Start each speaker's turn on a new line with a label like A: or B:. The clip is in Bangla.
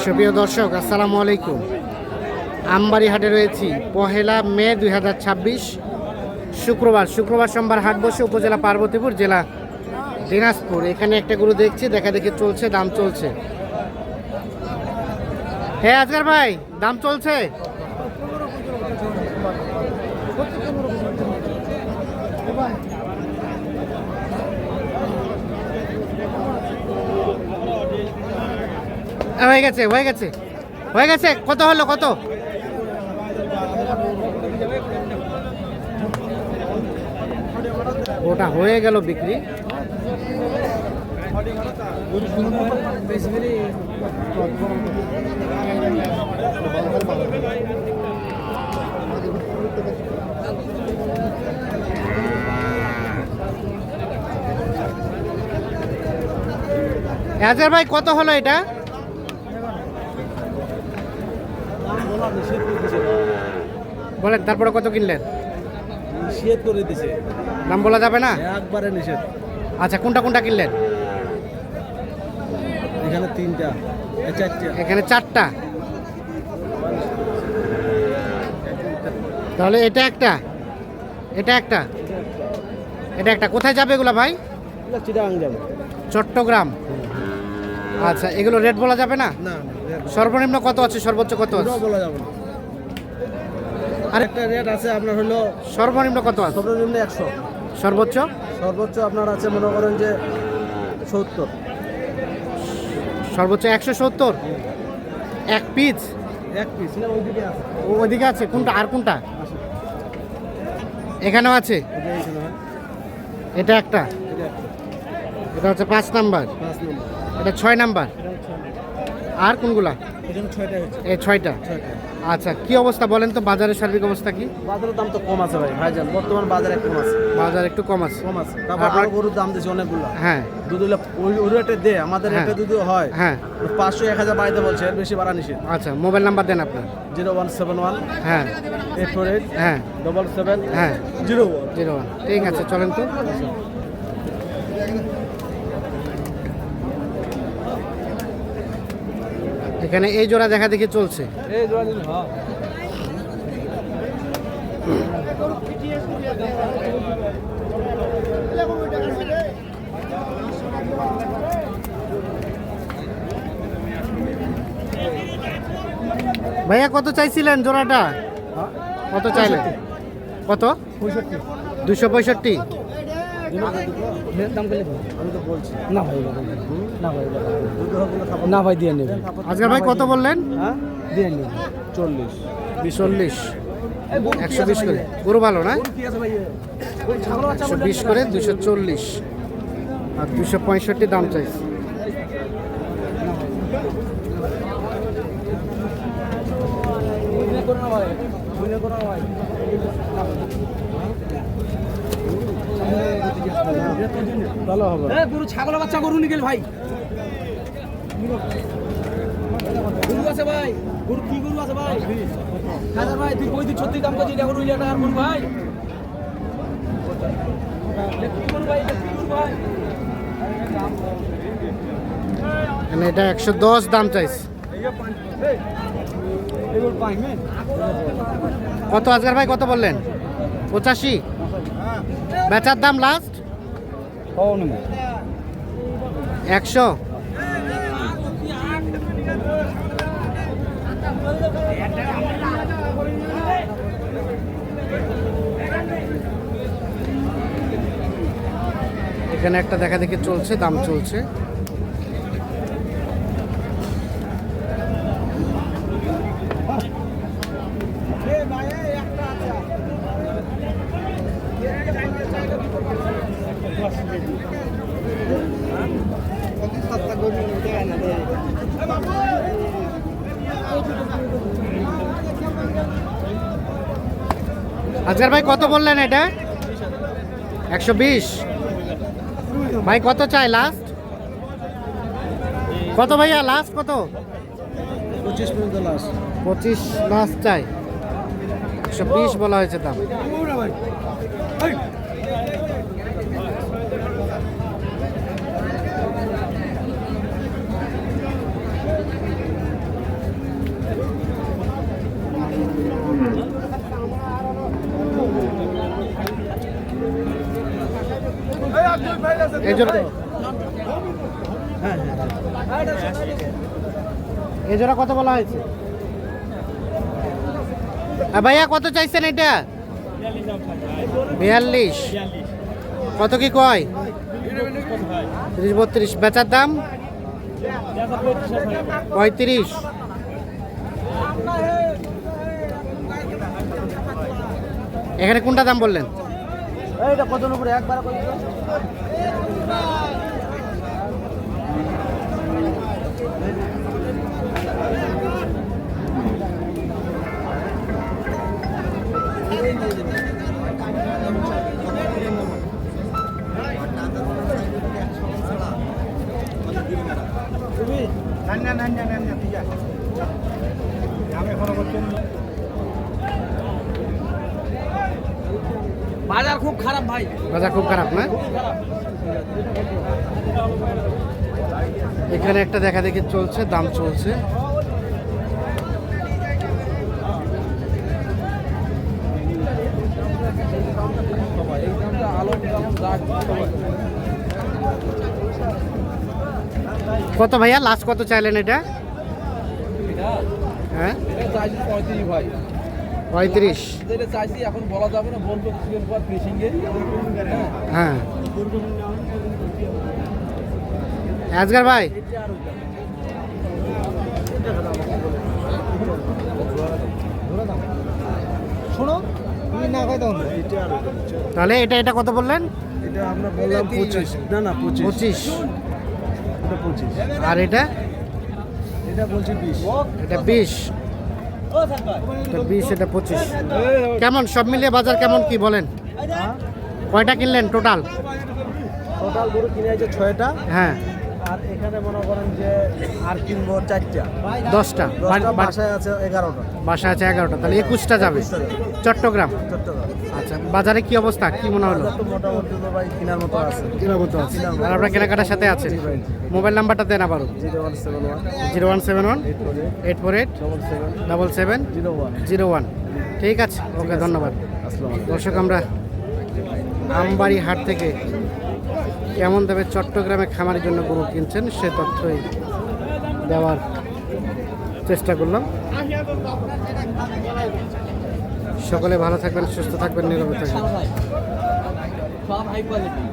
A: সুপ্রিয় দর্শক, আসসালামু আলাইকুম। আমবাড়ি হাটে রয়েছি 1 মে 2026 শুক্রবার সোমবার হাট বসে উপজেলা পার্বতীপুর, জেলা দিনাজপুর। এখানে একটা গরু দেখছি, দেখা দেখি চলছে, দাম চলছে। হ্যাঁ আজকার ভাই, দাম চলছে। হয়ে গেছে। কত হলো, কত? ওটা হয়ে গেল বিক্রি। হাজার ভাই, কত হলো এটা? বলেন, তারপরে কত কিনলেন?
B: নিষেধ করে দিছে,
A: দাম বলা যাবে না,
B: একবারে নিষেধ।
A: আচ্ছা, কোনটা কিনলেন?
B: এখানে তিনটা, চারটা,
A: এখানে চারটা। তাহলে এটা একটা। কোথায় যাবে এগুলা ভাই?
B: চিটাগাং যাবে,
A: চট্টগ্রাম। আচ্ছা, এগুলো রেট বলা যাবে না?
B: না
A: সর্বনিম্ন কত আছে, সর্বোচ্চ কত আছে?
B: বলা যাবে না। আর একটা রেট আছে আপনার হলো,
A: সর্বনিম্ন কত আছে?
B: সর্বনিম্ন 100,
A: সর্বোচ্চ
B: আপনার আছে মনে করেন যে 70।
A: সর্বোচ্চ 170। এক পিস
B: না, ওইদিকে আছে,
A: ওইদিকে আছে। কোনটা আর কোনটা? এখানেও আছে। এটা একটা, এটা হচ্ছে 5 নাম্বার, এটা 6 নাম্বার। আর কোনগুলা?
B: এখানে 6টা হচ্ছে।
A: এই 6টা। আচ্ছা, কি অবস্থা বলেন তো, বাজারের সার্বিক অবস্থা কি?
B: বাজারের দাম তো কম আছে ভাইজান, বর্তমান বাজারে কম আছে।
A: বাজার একটু কম আছে।
B: তারপর আরো গরুর দাম দিয়েছে অনেকগুলো।
A: হ্যাঁ,
B: দুধ হলে ওই রেটে দে, আমাদের রেটে দুধ হয়।
A: হ্যাঁ,
B: 500-1000 বাড়িতে বলছে, এর বেশি বাড়া নিষেধ।
A: আচ্ছা, মোবাইল নাম্বার দেন আপনার।
B: 0171,
A: হ্যাঁ,
B: 848,
A: হ্যাঁ,
B: 77,
A: হ্যাঁ,
B: 01।
A: 01। ঠিক আছে, চলেন তো। এখানে এই জোড়া দেখা দেখি চলছে।
B: এই জোড়া দিন, হ্যাঁ।
A: ভাইয়া, কত চাইছিলেন জোড়াটা? কত চাইলেন? কত? 265।
B: আমি তো বলছি
A: না ভাই, দিয়ে নেবেন। আজকে ভাই কত বললেন?
B: হ্যাঁ, দিয়ে নেবেন 40।
A: 40, 120 করে। গরু ভালো না? 120 করে 240 আর 265 দাম চাইছে।
B: ভালো হবে।
C: গরু ছাগল বাচ্চা গরু নিগেল ভাই, গরু আছে ভাই, গরু কি গরু আছে ভাই? হাজার ভাই, তুই কই তুই 36 দাম করছিস, এটা গরু ইয়া টাকার গরু ভাই। কি গরু ভাই, কি গরু ভাই?
A: মানে এটা 110 দাম চাইছে। কত আজকার ভাই, কত বললেন? 85। বেচার দাম লাস্ট 100। এখানে একটা দেখা দেখি চলছে, দাম চলছে। আজকার ভাই কত বললেন এটা? 120। ভাই কত চাই লাস্ট? কত ভাইয়া লাস্ট কত?
B: 25 পর্যন্ত লাস্ট।
A: 25 লাস্ট চাই। 120 বলা হয়েছে দাম। এই জোড়া
B: হ্যাঁ
A: এই জোড়া কত বলা হয়েছে? ভাইয়া কত চাইছেন এটা? 42। কত কি কয়? 30-32। বেচার দাম 35। এখানে কোনটা দাম বললেন?
B: এইটা কত উপরে একবার কত?
C: বাজার খুব খারাপ ভাই।
A: বাজার খুব খারাপ না? এখানে একটা দেখা দেখি চলছে, দাম চলছে। কত ভাইয়া লাস্ট কত চাইলেন এটা? হ্যাঁ
C: 35 ভাই।
A: 35।
C: যেটা চাইছি এখন বলা যাবে না, বলবো কিছুদিন পর ফিশিংয়ে।
A: হ্যাঁ আজগার ভাই
B: শোনো তুমি না কয় তখন
A: তাহলে এটা কত বললেন?
B: এটা আমরা বললাম 25। না না 25।
A: 25।
B: এটা 25।
A: আর এটা
B: এটা বলছি 20।
A: এটা 20। এটা 20, এটা 25। কেমন সব মিলিয়ে বাজার কেমন কি বলেন? কয়টা কিনলেন টোটাল?
B: টোটাল গরু কিনে আছে 6টা।
A: হ্যাঁ
B: আর এখানে মনে করেন যে আর কিনবো 4টা।
A: 10টা।
B: 10টা বাসায় আছে 11টা।
A: বাসা আছে 11টা, তাহলে 21টা যাবে চট্টগ্রাম।
B: চট্টগ্রাম।
A: আচ্ছা বাজারে কি অবস্থা কি মনে হলো?
B: বাজার তো মোটামুটি তো ভাই কেনার মতো আছে।
A: কেনার মতো আছে আর আপনার কেনাকাটার সাথে আছে? মোবাইল নাম্বারটা দেন আবারও।
B: 0171
A: 0171 848 77 01। ঠিক আছে, ওকে ধন্যবাদ। দর্শক আমরা আমবাড়ি হাট থেকে কেমন দামে চট্টগ্রামে খামারের জন্য গরু কিনছেন সে তথ্যই দেওয়ার চেষ্টা করলাম। সকলে ভালো থাকবেন, সুস্থ থাকবেন, নিরাপদ থাকবেন।
C: সব হাই কোয়ালিটি।